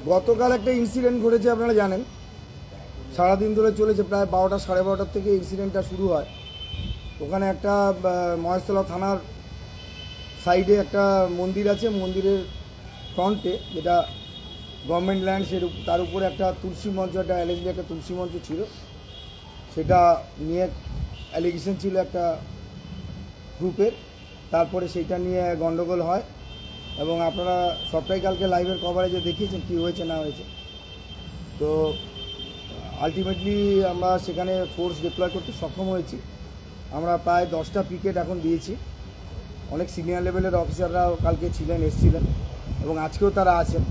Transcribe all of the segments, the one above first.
গতকাল একটা ইনসিডেন্ট ঘটেছে, আপনারা জানেন, সারাদিন ধরে চলেছে, প্রায় 12টা 12:30 থেকে ইনসিডেন্টটা শুরু হয়। ওখানে একটা মহেশতলা থানার সাইডে একটা মন্দির আছে, মন্দিরের ফ্রন্টে যেটা গভর্নমেন্ট ল্যান্ড, তার উপরে একটা তুলসী মঞ্চ, একটা অ্যালিগেশন, একটা তুলসী মঞ্চ ছিল, সেটা নিয়ে অ্যালিগেশন ছিল একটা গ্রুপের। তারপরে সেইটা নিয়ে গণ্ডগোল হয় এবং আপনারা সবটাই কালকে লাইভের কভারেজে দেখিয়েছেন কী হয়েছে না হয়েছে। তো আলটিমেটলি আমরা সেখানে ফোর্স ডিপ্লয় করতে সক্ষম হয়েছি। আমরা প্রায় 10টা পিকেট এখন দিয়েছি। অনেক সিনিয়র লেভেলের অফিসাররাও কালকে ছিলেন, এসেছিলেন এবং আজকেও তারা আছেন।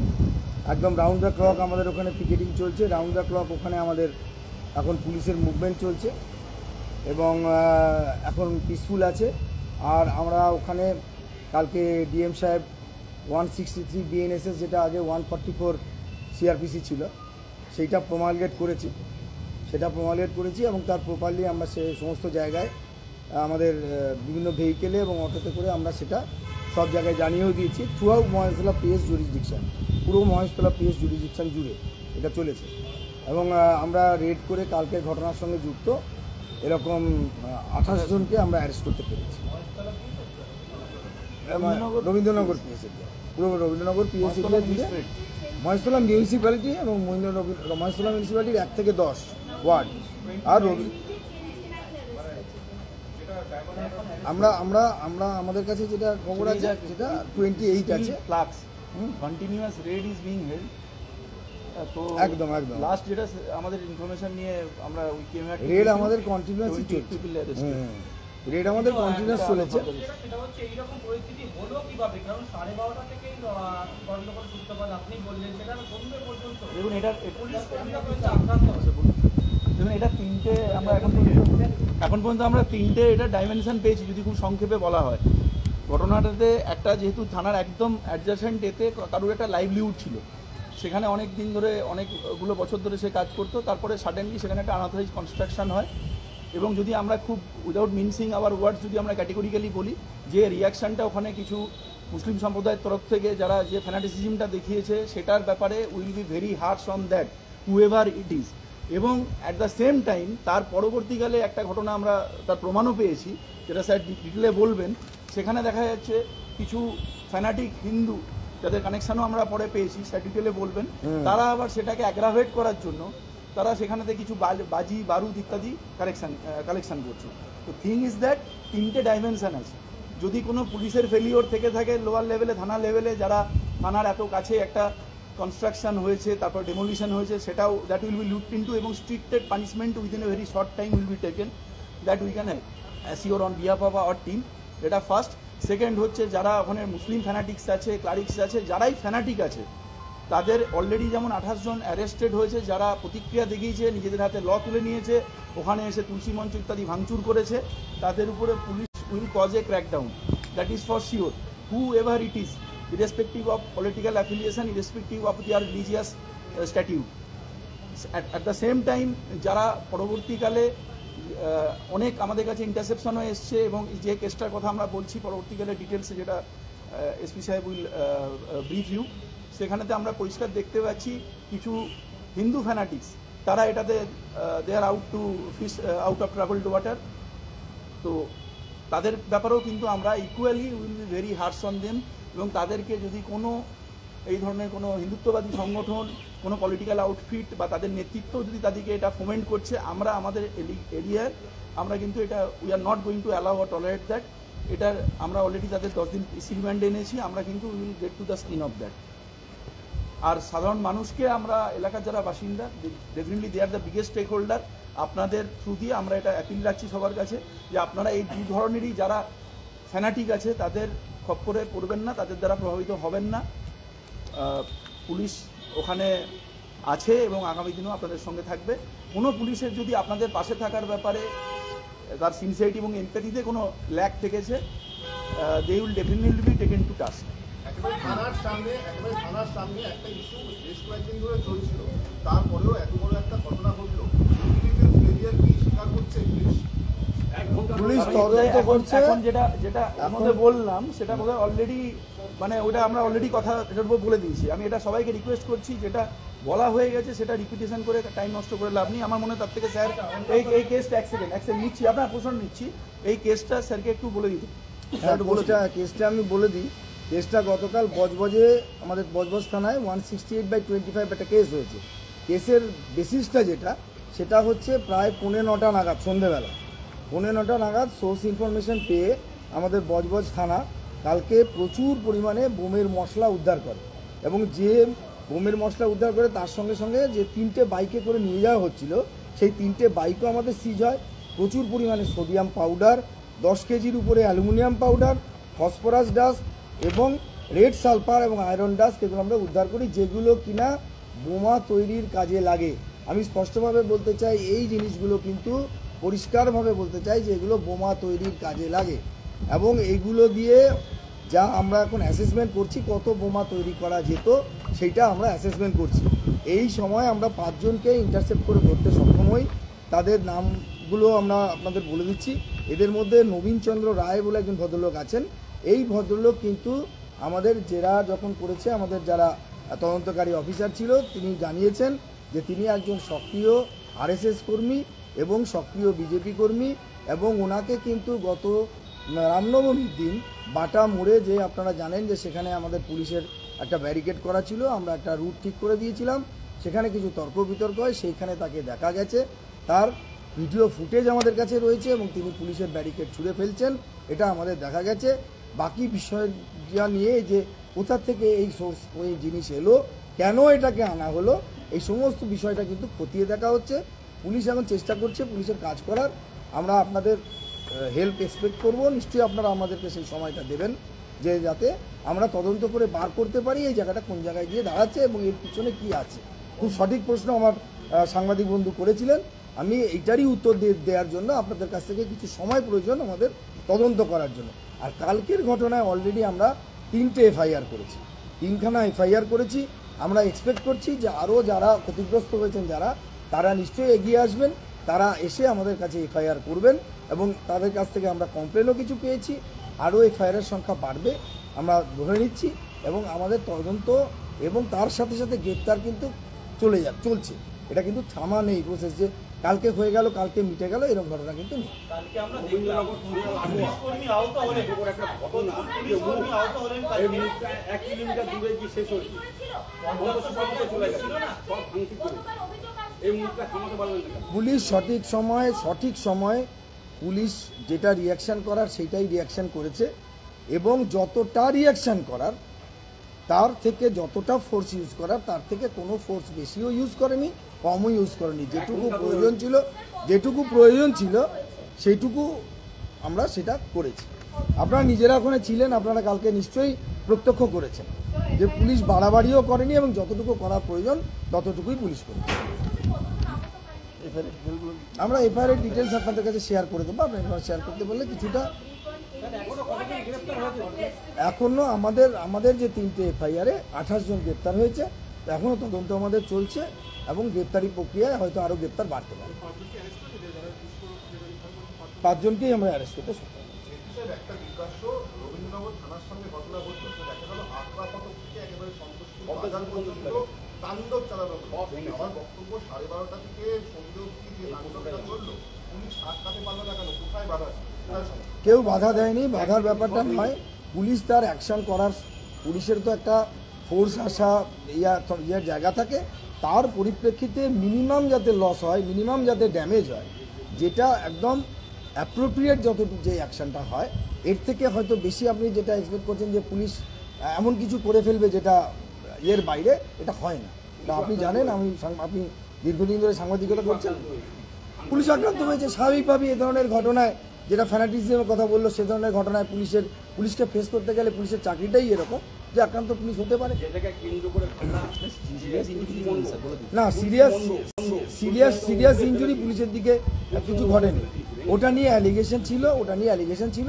একদম রাউন্ড দ্য ক্লক আমাদের ওখানে পিকেটিং চলছে, রাউন্ড দ্য ক্লক ওখানে আমাদের এখন পুলিশের মুভমেন্ট চলছে এবং এখন পিসফুল আছে। আর আমরা ওখানে কালকে ডিএম সাহেব 163 বিএনএসএস, যেটা আগে 144 সিআরপিসি ছিল, সেইটা প্রমালগেট করেছি, এবং তার প্রপারলি আমরা সে সমস্ত জায়গায় আমাদের বিভিন্ন ভেহিকেলে এবং অটোতে করে আমরা সেটা সব জায়গায় জানিয়েও দিয়েছি। Through out Maheshtala PS jurisdiction, পুরো মহেশতলা পিএস জুরিসডিকশন জুড়ে এটা চলেছে এবং আমরা রেড করে কালকের ঘটনার সঙ্গে যুক্ত এরকম 28 জনকে আমরা অ্যারেস্ট করতে পেরেছি। রবীন্দ্রনগর পিএস এরিয়া, পুরো রবীন্দ্রনগর পিএস এরিয়া জুড়ে মহেশতলা মিউনিসিপ্যালিটি এবং মহেশতলা মিউনিসিপ্যালিটির 1 থেকে 10 ওয়ার্ড। আর আমরা আমরা আমরা আমাদের কাছে যেটা খবর আছে সেটা 28 আছে flux continuous red is being held. তো একদম লাস্ট যেটা আমাদের ইনফরমেশন নিয়ে আমরা রেড আমাদের কন্টিনিউয়াস চলছে, রেড আমাদের কন্টিনিউয়াস চলেছে। সেটা হচ্ছে এইরকম পরিস্থিতি হলো কিভাবে? কারণ 12:30 থেকেই গন্ডগোল সূত্রপাত আপনি বললেন, সেটা সন্ধ্যে পর্যন্ত। দেখুন এটা পুলিশ কর্মীরা পর্যন্ত আক্রান্ত হচ্ছে। দেখুন এটা তিনটে, আমরা এখন পর্যন্ত আমরা তিনটে এটা ডাইমেনশন পেয়েছি যদি খুব সংক্ষেপে বলা হয়। ঘটনাটাতে একটা, যেহেতু থানার একদম অ্যাডজাসেন্ট এতে কারোর একটা লাইভলিহুড ছিল, সেখানে অনেক দিন ধরে, অনেকগুলো বছর ধরে সে কাজ করতো, তারপরে সাডেনলি সেখানে একটা আনঅথরাইজ কনস্ট্রাকশন হয় এবং যদি আমরা খুব উইদাউট মিনসিং আওয়ার ওয়ার্ডস যদি আমরা ক্যাটেগরিক্যালি বলি, যে রিয়াকশানটা ওখানে কিছু মুসলিম সম্প্রদায়ের তরফ থেকে যারা যে ফ্যানাটিসিজমটা দেখিয়েছে, সেটার ব্যাপারে will be very harsh on that whoever it is. এবং অ্যাট দ্য সেম টাইম তার পরবর্তীকালে একটা ঘটনা আমরা তার প্রমাণও পেয়েছি, যেটা স্যার ডিটেলে বলবেন। সেখানে দেখা যাচ্ছে কিছু ফ্যানাটিক হিন্দু যাদের কানেকশানও আমরা পরে পেয়েছি, স্যার ডিটেলে বলবেন, তারা আবার সেটাকে অ্যাগ্রাভেট করার জন্য তারা সেখানেতে কিছু বাজি বারুদ ইত্যাদি কালেকশান করছে। তো থিং ইজ দ্যাট তিনটে ডাইমেনশান আছে। যদি কোনো পুলিশের ফেলিওর থেকে থাকে লোয়ার লেভেলে, থানা লেভেলে, যারা থানার এত কাছে একটা কনস্ট্রাকশন হয়েছে, তারপর ডেমোলিশন হয়েছে, সেটাও that will be looked into এবং stricted punishment within a very short time will be taken, that we can assure on behalf of our team. এটা ফার্স্ট। সেকেন্ড হচ্ছে যারা ওখানে মুসলিম ফ্যানাটিক্স আছে, ক্লারিক্স আছে, যারাই ফ্যানাটিক আছে, তাদের অলরেডি যেমন 28 জন অ্যারেস্টেড হয়েছে, যারা প্রতিক্রিয়া দেখিয়েছে, নিজেদের হাতে ল তুলে নিয়েছে, ওখানে এসে তুলসী মঞ্চ ইত্যাদি ভাঙচুর করেছে, তাদের উপরে police will cause A crackdown, that is for sure, who ever it is, irrespective of political affiliation, irrespective of their religious statute. At the same time, যারা পরবর্তীকালে অনেক আমাদের কাছে ইন্টারসেপশনও এসছে এবং যে কেসটার কথা আমরা বলছি পরবর্তীকালে ডিটেলসে, যেটা এসপি সাহেব উইল ব্রিফ ইউ, সেখানেতে আমরা পরিষ্কার দেখতে পাচ্ছি কিছু হিন্দু ফ্যানাটিক্স, তারা এটাতে they are out to fish out of troubled water. তো তাদের ব্যাপারেও কিন্তু আমরা equally will be very harsh on them এবং তাদেরকে যদি কোনো এই ধরনের কোনো হিন্দুত্ববাদী সংগঠন, কোনো পলিটিক্যাল আউটফিট বা তাদের নেতৃত্ব যদি তাদেরকে এটা ফোমেন্ট করছে, আমরা আমাদের এরিয়ার আমরা কিন্তু এটা we are not going to allow or tolerate that. এটার আমরা অলরেডি তাদের 10 দিন রিমান্ডে এনেছি, আমরা কিন্তু will get to the skin of that. আর সাধারণ মানুষকে আমরা, এলাকার যারা বাসিন্দা, definitely they are the biggest stakeholder, আপনাদের থ্রু দিয়ে আমরা এটা অ্যাপিল রাখছি সবার কাছে যে আপনারা এই দু ধরনেরই যারা ফ্যানাটিক আছে তাদের খপ্পরে পড়বেন না, তাদের দ্বারা প্রভাবিত হবেন না। পুলিশ ওখানে আছে এবং আগামী দিনেও আপনাদের সঙ্গে থাকবে। কোনো পুলিশের যদি আপনাদের পাশে থাকার ব্যাপারে তার সিনসিয়ারিটি এবং এমপ্যাথিতে কোনো ল্যাক থেকেছে, they will definitely be taken to task. একেবারে থানার সামনে একটা ইস্যু বেশ কয়েকদিন ধরে চলছিল, তারপরেও এত বড় একটা ঘটনা ঘটলো, কি স্বীকার করছে পুলিশ? পুলিশ তদন্ত করছে। এখন যেটা যেটা আমাদের বললাম সেটা বোধহয় অলরেডি মানে ওটা আমরা অলরেডি কথা এটার উপর বলে দিয়েছি। আমি এটা সবাইকে রিকোয়েস্ট করছি, যেটা বলা হয়ে গেছে সেটা রিপিটেশন করে টাইম নষ্ট করে লাভ নেই। আমার মনে হয় তার থেকে স্যার এই কেসটা এক সেকেন্ড নিচ্ছি, আপনার প্রশ্ন নিচ্ছি, এই কেসটা স্যারকে একটু বলে দিতে। হ্যাঁ, কেসটা আমি বলে দিই। কেসটা গতকাল বজবজে আমাদের বজবজ থানায় 168/25 একটা কেস হয়েছে। কেসের বেসিসটা সেটা হচ্ছে প্রায় 9:45 নাগাদ, সন্ধেবেলা 9:45 নাগাদ সোর্স ইনফরমেশন পেয়ে আমাদের বজবজ থানা কালকে প্রচুর পরিমাণে বোমের মশলা উদ্ধার করে, এবং যে বোমের মশলা উদ্ধার করে তার সঙ্গে সঙ্গে যে 3টে বাইকে করে নিয়ে যাওয়া হচ্ছিল, সেই 3টে বাইকও আমাদের সিজ হয়। প্রচুর পরিমাণে সোডিয়াম পাউডার, 10 কেজির উপরে অ্যালুমিনিয়াম পাউডার, ফসফরাস ডাস্ট এবং রেড সালফার এবং আয়রন ডাস্ট, এগুলো আমরা উদ্ধার করি, যেগুলো কিনা বোমা তৈরির কাজে লাগে। আমি স্পষ্টভাবে বলতে চাই, এই জিনিসগুলো কিন্তু পরিষ্কারভাবে বলতে চাই যে এগুলো বোমা তৈরির কাজে লাগে, এবং এইগুলো দিয়ে যা আমরা এখন অ্যাসেসমেন্ট করছি কত বোমা তৈরি করা যেত সেইটা আমরা অ্যাসেসমেন্ট করছি। এই সময় আমরা 5 জনকে ইন্টারসেপ্ট করে ধরতে সক্ষম হই। তাদের নামগুলো আমরা আপনাদের বলে দিচ্ছি। এদের মধ্যে নবীনচন্দ্র রায় বলে একজন ভদ্রলোক আছেন। এই ভদ্রলোক কিন্তু আমাদের জেরা যখন করেছে, আমাদের যারা তদন্তকারী অফিসার ছিল তিনি জানিয়েছেন যে তিনি একজন সক্রিয় আরএসএস কর্মী এবং সক্রিয় বিজেপি কর্মী, এবং ওনাকে কিন্তু গত রামনবমীর দিন বাটা মোড়ে, যে আপনারা জানেন যে সেখানে আমাদের পুলিশের একটা ব্যারিকেড করা ছিল, আমরা একটা রুট ঠিক করে দিয়েছিলাম, সেখানে কিছু তর্ক বিতর্ক হয়, সেইখানে তাকে দেখা গেছে। তার ভিডিও ফুটেজ আমাদের কাছে রয়েছে এবং তিনি পুলিশের ব্যারিকেড ছুঁড়ে ফেলছেন, এটা আমাদের দেখা গেছে। বাকি বিষয়টা নিয়ে যে কোথা থেকে ওই জিনিস এলো, কেন এটাকে আনা হলো, এই সমস্ত বিষয়টা কিন্তু খতিয়ে দেখা হচ্ছে। পুলিশ এখন চেষ্টা করছে পুলিশের কাজ করার। আমরা আপনাদের হেল্প এক্সপেক্ট করব, নিশ্চয়ই আপনারা আমাদেরকে সেই সময়টা দেবেন, যে যাতে আমরা তদন্ত করে বার করতে পারি এই জায়গাটা কোন জায়গায় গিয়ে দাঁড়াচ্ছে এবং এর পিছনে কি আছে। খুব সঠিক প্রশ্ন আমার সাংবাদিক বন্ধু করেছিলেন। আমি এইটারই উত্তর দেওয়ার জন্য আপনাদের কাছ থেকে কিছু সময় প্রয়োজন আমাদের তদন্ত করার জন্য। আর কালকের ঘটনায় অলরেডি আমরা 3টে এফআইআর করেছি, 3খানা এফআইআর করেছি। আমরা এক্সপেক্ট করছি যে আরও যারা ক্ষতিগ্রস্ত হয়েছেন তারা নিশ্চয়ই এগিয়ে আসবেন, তারা এসে আমাদের কাছে এফআইআর করবেন, এবং তাদের কাছ থেকে আমরা কমপ্লেনও কিছু পেয়েছি। আরও এফআইআরের সংখ্যা বাড়বে আমরা ধরে নিচ্ছি, এবং আমাদের তদন্ত এবং তার সাথে সাথে গ্রেপ্তার কিন্তু চলছে। এটা কিন্তু থামা নেই প্রসেস, যে কালকে হয়ে গেল কালকে মিটে গেল এরকম ঘটনা কিন্তু নেই। কালকে আমরা দেখলাম পুলিশকর্মী আহত হলেন, পুলিশকর্মী আহত হলেন কালকে 1 কিলোমিটার দূরে গিয়ে শেষ হয়েছে। এই মুহূর্তে থামাতে পারবেন না। পুলিশ সঠিক সময় পুলিশ যেটা রিয়াকশান করার সেইটাই রিয়াকশান করেছে, এবং যতটা রিয়াকশান করার তার থেকে যতটা ফোর্স ইউজ করার তার থেকে কোনো ফোর্স বেশিও ইউজ করেনি, কমও ইউজ করেনি। যেটুকু প্রয়োজন ছিল সেইটুকু আমরা সেটা করেছি। আপনারা নিজেরা ওখানে ছিলেন, আপনারা কালকে নিশ্চয়ই প্রত্যক্ষ করেছেন যে পুলিশ বাড়াবাড়িও করেনি এবং যতটুকু করা প্রয়োজন ততটুকুই পুলিশ করেছে। আমরা এফআইআর ডিটেলস আপনাদের কাছে শেয়ার করে দেবো, আপনারা শেয়ার করতে বললে কিছুটা। এখনো আমাদের যে 3টে এফআইআরে 28 জন গ্রেপ্তার হয়েছে, এখনও তদন্ত আমাদের চলছে, এবং গ্রেপ্তারি প্রক্রিয়ায় হয়তো আরও গ্রেপ্তার বাড়তে পারে। 5 জনকেই আমরা অ্যারেস্ট করতে সক্ষম হয়েছি। একটা জিজ্ঞাস্য, রবীন্দ্রনগর থানার সামনে ঘটনা ঘটলো, দেখা গেল আগ্রাপথ থেকে একেবারে সন্তুষ্ট বাজার পর্যন্ত তাণ্ডব চালানো হলো। আমার বক্তব্য 12:30 থেকে সন্ধ্যে অবধি যে তাণ্ডবটা চললো, পুলিশ আটকাতে পারলো না কেন? কোথায় বাধা? কেউ বাধা দেয়নি, বাধার ব্যাপারটা নয়। পুলিশ তার অ্যাকশন করার, পুলিশের তো একটা ফোর্স আসা ইয়ার জায়গা থাকে, তার পরিপ্রেক্ষিতে মিনিমাম যাতে লস হয়, মিনিমাম যাতে ড্যামেজ হয়, যেটা একদম অ্যাপ্রোপ্রিয়েট যতটুকু যে অ্যাকশনটা হয়, এর থেকে হয়তো বেশি আপনি যেটা এক্সপেক্ট করছেন যে পুলিশ এমন কিছু করে ফেলবে যেটা এর বাইরে, এটা হয় না। তা আপনি জানেন, আপনি দীর্ঘদিন ধরে সাংবাদিকতা করছেন, পুলিশ আক্রান্ত হয়েছে স্বাভাবিকভাবেই। এ ধরনের ঘটনায়, যেটা ফ্যানাটিজমের কথা বললো, সে ধরনের ঘটনায় পুলিশকে ফেস করতে গেলে পুলিশের চাকরিটাই এরকম যে আক্রান্ত পুলিশ হতে পারে। না, সিরিয়াস ইনজুরি পুলিশের দিকে কিছু ঘটেনি, ওটা নিয়ে অ্যালিগেশন ছিল।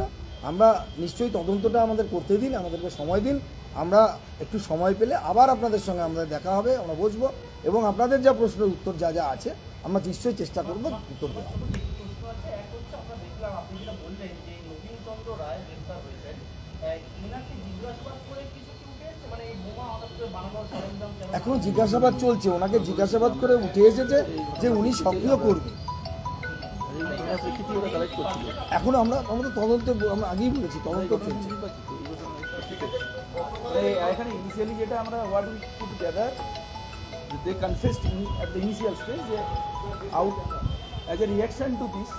আমরা নিশ্চয়ই তদন্তটা আমাদের করতে দিন, আমাদেরকে সময় দিন। আমরা একটু সময় পেলে আবার আপনাদের সঙ্গে আমাদের দেখা হবে, আমরা বসবো, এবং আপনাদের যা প্রশ্নের উত্তর যা আছে আমরা নিশ্চয়ই চেষ্টা করবো উত্তর দেওয়া। প্রশ্ন আছে, এক হচ্ছে আমরা দেখলাম বললেন যে নবীন চন্দ্র রায় গ্রেফতার হয়েছেন, এনাকে জিজ্ঞাসাবাদ করে কিছু কি উঠে এসেছে? মানে এই বোমা হঠাৎ করে বানানোর সরঞ্জাম কেন? এখনো জিজ্ঞাসাবাদ চলছে, ওনাকে জিজ্ঞাসাবাদ করে উঠে এসেছে যে উনি সক্রিয় কর্মী। এই ঘটনার প্রেক্ষিতে ওরা কালেক্ট করছিল। এখন আমরা তো তদন্ত, আমরা আগেই বলেছি তদন্ত চলছে। এখানে ইনিশিয়ালি যেটা আমরা what we put together, they confessed at the initial stage যে out as a reaction to this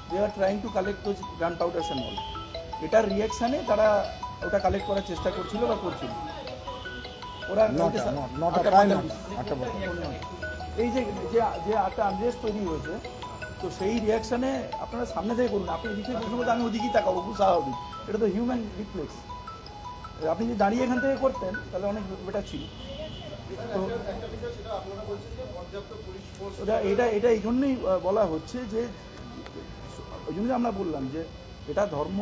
they are trying to collect those gunpowders and all. এটার রিয়াকশানে তারা ওটা কালেক্ট করার চেষ্টা করছিল বা করছিল। ওরা এই যে যে একটা আনরেস্ট তৈরি হয়েছে, তো সেই রিয়াকশানে আপনারা সামনে থেকে করুন, আপনি এদিকে প্রশ্ন করতে আমি ওদিকেই তাকাবো, খুব স্বাভাবিক, এটা তো হিউম্যান রিফ্লেক্স। আপনি যদি দাঁড়িয়ে এখান থেকে করতেন তাহলে অনেক বেটার ছিল। তো এটা এই জন্যই বলা হচ্ছে যে, ওই জন্যই আমরা বললাম যে এটা ধর্ম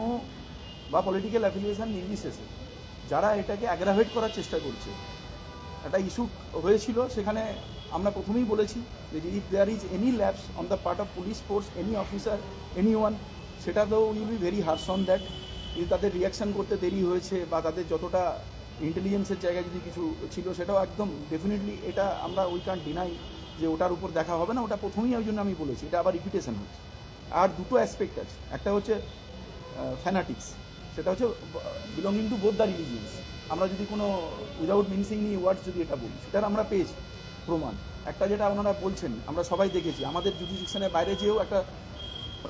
বা পলিটিক্যাল অ্যাফিলিয়েশন নির্বিশেষে যারা এটাকে অ্যাগ্রাভেট করার চেষ্টা করছে, একটা ইস্যু হয়েছিল, সেখানে আমরা প্রথমেই বলেছি যে if there is any lapse on the part of police force, any officer, anyone, সেটা তো will be very harsh on that. যদি তাদের রিয়াকশান করতে দেরি হয়েছে বা তাদের যতটা ইন্টেলিজেন্সের জায়গায় যদি কিছু ছিল, সেটাও একদম ডেফিনেটলি এটা আমরা উই ক্যান্ট ডিনাই যে ওটার উপর দেখা হবে না, ওটা প্রথমেই ওই জন্য আমি বলেছি, এটা আবার রিপিটেশন হচ্ছে। আর দুটো অ্যাসপেক্ট আছে, একটা হচ্ছে ফ্যানাটিক্স, সেটা হচ্ছে belonging to both the religions. আমরা যদি কোনো উইদাউট মিনসিং নি ওয়ার্ডস যদি এটা বলি, সেটার আমরা পেয়েছি প্রমাণ। একটা যেটা ওনারা বলছেন আমরা সবাই দেখেছি, আমাদের জুডিশনের বাইরে যেও একটা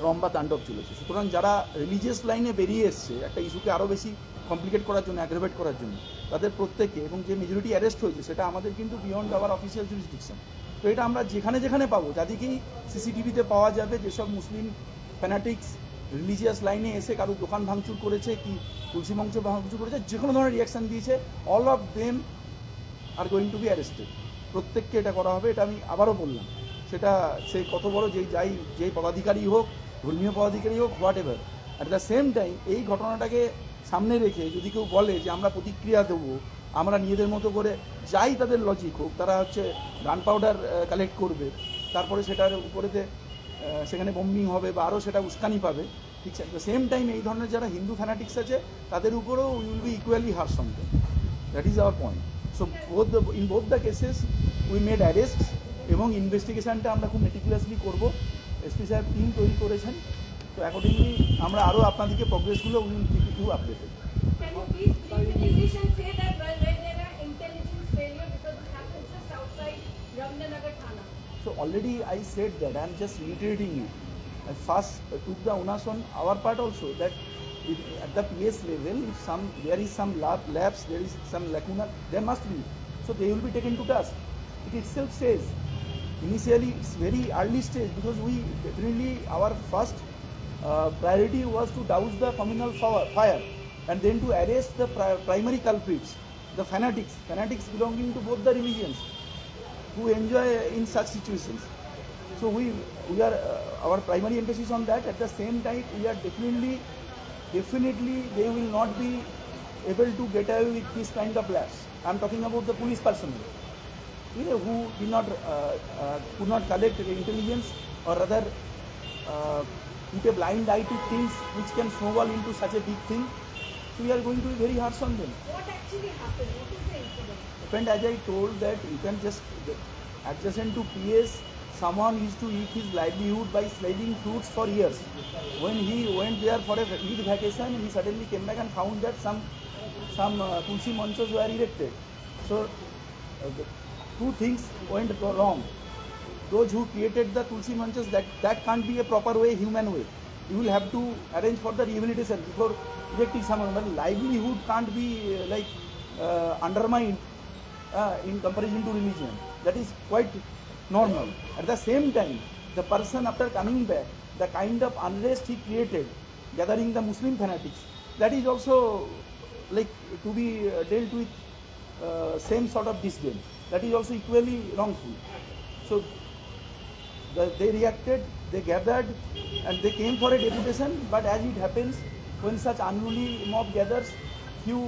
রম্বা তাণ্ডব চলেছে। সুতরাং যারা রিলিজিয়াস লাইনে বেরিয়ে এসছে একটা ইস্যুকে আরও বেশি কমপ্লিকেট করার জন্য, অ্যাগ্রেভেট করার জন্য, তাদের প্রত্যেককে, এবং যে মেজরিটি অ্যারেস্ট হয়েছে সেটা আমাদের কিন্তু বিয়ন্ড আওয়ার অফিসিয়াল জুরিসডিকশন। তো এটা আমরা যেখানে যেখানে পাবো, যাদেরকেই সিসিটিভিতে পাওয়া যাবে যেসব মুসলিম ফ্যানাটিক্স রিলিজিয়াস লাইনে এসে কারো দোকান ভাঙচুর করেছে কি তুলসী মঞ্চ ভাঙচুর করেছে, যে কোনো ধরনের রিয়াকশান দিয়েছে, all of them are going to be arrested. প্রত্যেককে এটা করা হবে, এটা আমি আবারও বললাম। সেটা সে কত বড় যেই পদাধিকারী হোক, ধর্মীয় পদাধিকারী হোক, what ever. At the same time এই ঘটনাটাকে সামনে রেখে যদি কেউ বলে যে আমরা প্রতিক্রিয়া দেবো, আমরা নিজেদের মতো করে, যাই তাদের লজিক হোক, তারা হচ্ছে গান পাউডার কালেক্ট করবে, তারপরে সেটার উপরেতে সেখানে বম্বিং হবে বা আরও সেটা উস্কানি পাবে, ঠিক আছে। অ্যাট দ্য সেম টাইম এই ধরনের যারা হিন্দু ফ্যানাটিক্স আছে তাদের উপরেও will be equally harsh on them. That is our point. So in both the cases we made arrest, এবং ইনভেস্টিগেশনটা আমরা খুব মেটিকুলাসলি করবো। এসপি সাহেব টিম তৈরি করেছেন, তো অ্যাকর্ডিংলি আমরা আরও আপনাদেরকে প্রগ্রেসগুলো will keep you updated. Can you please brief in English and say that where there are intelligence failure because it happens just outside Ramnanagar Thana? So already I said that, I am just reiterating it. I first took the onus on our part also that if at the PS level, if there is some lapse, there is some lacuna, there must be. So they will be taken to task. It itself says, initially it's very early stage, because we definitely, our first priority was to douse the communal fire and then to arrest the primary culprits, the fanatics belonging to both the religions who enjoy in such situations. So we are our primary emphasis on that. At the same time, we are definitely they will not be able to get away with this kind of lapse. I am talking about the police personnel, who could not collect the intelligence, or rather put a blind eye to things which can snowball into such a big thing. So we are going to be very harsh on them. What actually happened? What is the incident? And as I told that you can just adjacent to PS, someone used to eat his livelihood by selling fruits for years. When he went there for a Eid vacation, he suddenly came back and found that some tulsi manchos were erected. So the two things went wrong. Those who created the tulsi manchos, that can't be a proper way, human way. You will have to arrange for the rehabilitation before erecting someone. But livelihood can't be undermined in comparison to religion. That is quite normal. At the same time, the person after coming back, the kind of unrest he created, gathering the Muslim fanatics, that is also like to be dealt with same sort of disdain. That is also equally wrongful. So they reacted, they gathered, and they came for a deputation. But as it happens, when such unruly mob gathers, few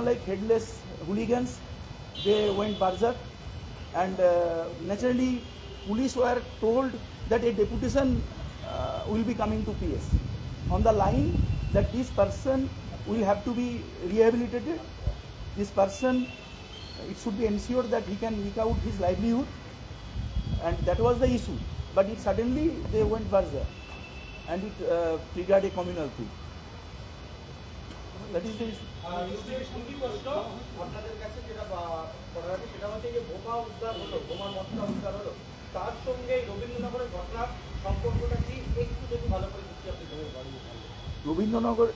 like headless hooligans, they went berserk, and naturally police were told that a deputation will be coming to PS. on the line that this person will have to be rehabilitated. This person, it should be ensured that he can eke out his livelihood, and that was the issue. But it suddenly they went further, and it triggered a communal thing. That is the issue. দ্বিতীয় প্রশ্ন আপনাদের কাছে যেটা করা আছে সেটা হচ্ছে যে বোমা উদ্ধার হলো, বোমার মশলা উদ্ধার হলো, তার সঙ্গে রবীন্দ্রনগরের ঘটনার সম্পর্কটা কি একটু যদি ভালো করে বুঝতে আপনি বলেন। রবীন্দ্রনগর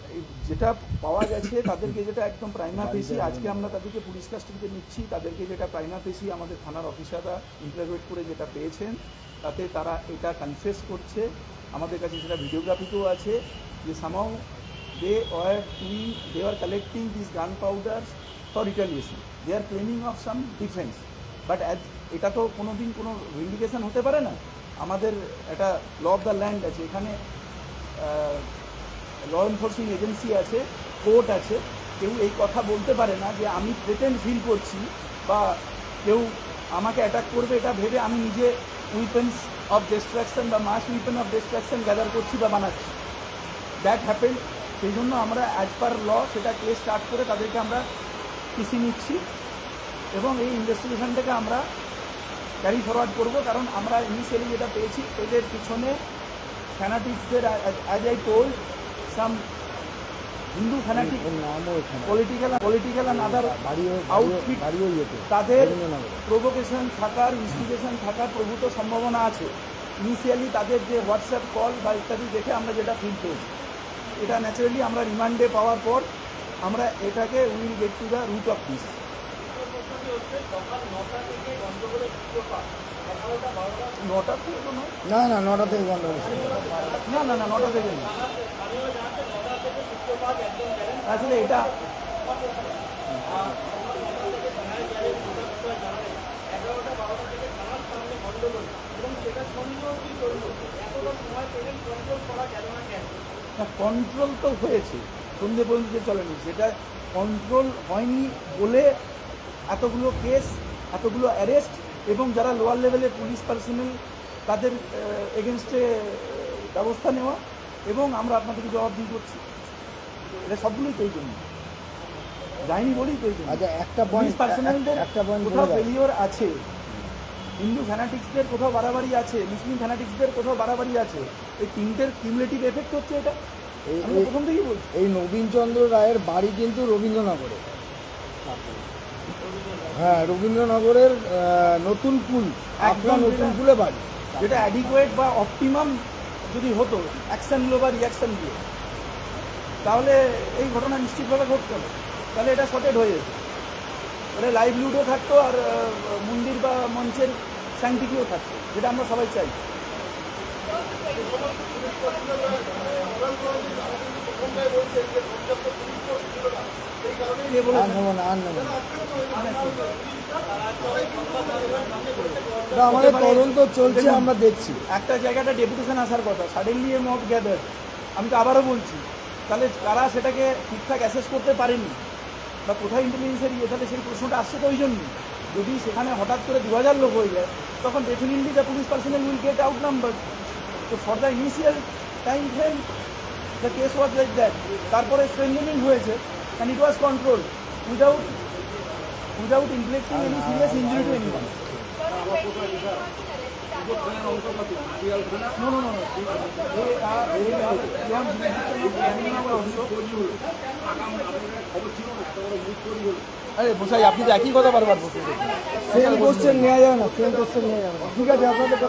যেটা পাওয়া গেছে তাদেরকে যেটা একদম প্রাইমা ফেসি, আজকে আমরা তাদেরকে পুলিশ কাস্টডিতে নিচ্ছি, তাদেরকে যেটা প্রাইমা ফেসি আমাদের থানার অফিসাররা ইন্টারোগেট করে যেটা পেয়েছেন তাতে তারা এটা কনফেস করছে। আমাদের কাছে সেটা ভিডিওগ্রাফিতেও আছে যে সামাও they were collecting these gunpowders for retaliation. They are claiming of some defense. But এটা তো কোনোদিন কোনো ভিন্ডিকেশন হতে পারে না। আমাদের একটা ল অফ দ্য ল্যান্ড আছে, এখানে ল এনফোর্সিং এজেন্সি আছে, কোর্ট আছে। কেউ এই কথা বলতে পারে না যে আমি থ্রেটেন্ড ফিল করছি বা কেউ আমাকে অ্যাটাক করবে এটা ভেবে আমি নিজে উইপেন্স অফ ডিস্ট্রাকশন বা মাস উইপেন অফ ডিস্ট্রাকশন গ্যাদার করছি বা বানাচ্ছি। That happened. সেই জন্য আমরা অ্যাজ পার ল সেটা কেস স্টার্ট করে তাদেরকে আমরা পিসি নিচ্ছি এবং এই ইনভেস্টিগেশনটাকে আমরা ক্যারি ফরওয়ার্ড করব। কারণ আমরা ইনিশিয়ালি যেটা পেয়েছি এদের পিছনে ফ্যানাটিক্সদের, as I told, some Hindu fanatic political and other outfit, তাদের প্রভোকেশন থাকার, ইনস্টিগেশন থাকার প্রভূত সম্ভাবনা আছে। ইনিশিয়ালি তাদের যে হোয়াটসঅ্যাপ কল বা ইত্যাদি দেখে আমরা যেটা ফিল পেয়েছি, এটা ন্যাচারালি আমরা রিমান্ডে পাওয়ার পর আমরা এটাকে will get to the root of this. নটা থেকে তো নয়, না 9টা থেকে বন্ধ হয়েছে। না 9টা থেকে না। আসলে এটা কন্ট্রোল তো হয়েছে, সন্ধ্যে পর্যন্ত চলেনি, সেটা কন্ট্রোল হয়নি বলে এতগুলো কেস, এতগুলো অ্যারেস্ট এবং যারা লোয়ার লেভেলের পুলিশ পার্সোনাল তাদের এগেনস্টে ব্যবস্থা নেওয়া এবং আমরা আপনাদেরকে জবাবদিহি করছি। এটা সবগুলোই তো এই জন্য যায়নি বলেই তো এই জন্য। আচ্ছা, একটা পুলিশ পয়েন্ট পার্সোনালদের বলে কোথাও দাও। ফেলিওর আছে, হিন্দু ফ্যানাটিক্সদের কোথাও বাড়াবাড়ি আছে, মুসলিম ফ্যানাটিক্সদের কোথাও বাড়াবাড়ি আছে। এই তিনটের কিউমুলেটিভ এফেক্ট হচ্ছে এটা। আমি প্রথম থেকেই বলছি এই নবীনচন্দ্র রায়ের বাড়ি কিন্তু রবীন্দ্রনগরে। হ্যাঁ, রবীন্দ্রনগরের নতুন পুল, আপনার নতুন পুলে বাড়ি, যেটা অ্যাডিকুয়েট বা অপটিমাম যদি হতো অ্যাকশনগুলো বা রিয়াকশানগুলো, তাহলে এই ঘটনা নিশ্চিতভাবে ঘটতো না। তাহলে এটা শর্টেড হয়ে যেত, তাহলে লাইভলিহুডও থাকতো আর মন্দির বা মঞ্চের স্যাংটিটিও থাকতো, যেটা আমরা সবাই চাই। কে বলেছে? আর নেবো না। আমাদের তদন্ত চলছে, আমরা দেখছি। একটা জায়গাটা ডেপুটেশন আসার কথা, সাডেনলি এ মব গ্যাদার। আমি তো আবারও বলছি, তাহলে কারা সেটাকে ঠিকঠাক অ্যাসেস করতে পারেনি বা কোথায় ইন্টেলিজেন্সের ইয়ে, তাহলে সেই প্রশ্নটা আসছে তো ওই জন্যই। যদি সেখানে হঠাৎ করে 2000 লোক হয়ে যায় তখন definitely the police personnel will get out number. তো for the initial time frame the case was like that. তারপরে স্ট্রেঞ্জেনিং হয়েছে and it was control without inflicting any serious injury to anyone. আরে বসাই, আপনি তো একই কথা বারবার বলছেন। সেম কোশ্চেন নেওয়া যাবে না, ঠিক আছে আপনাদের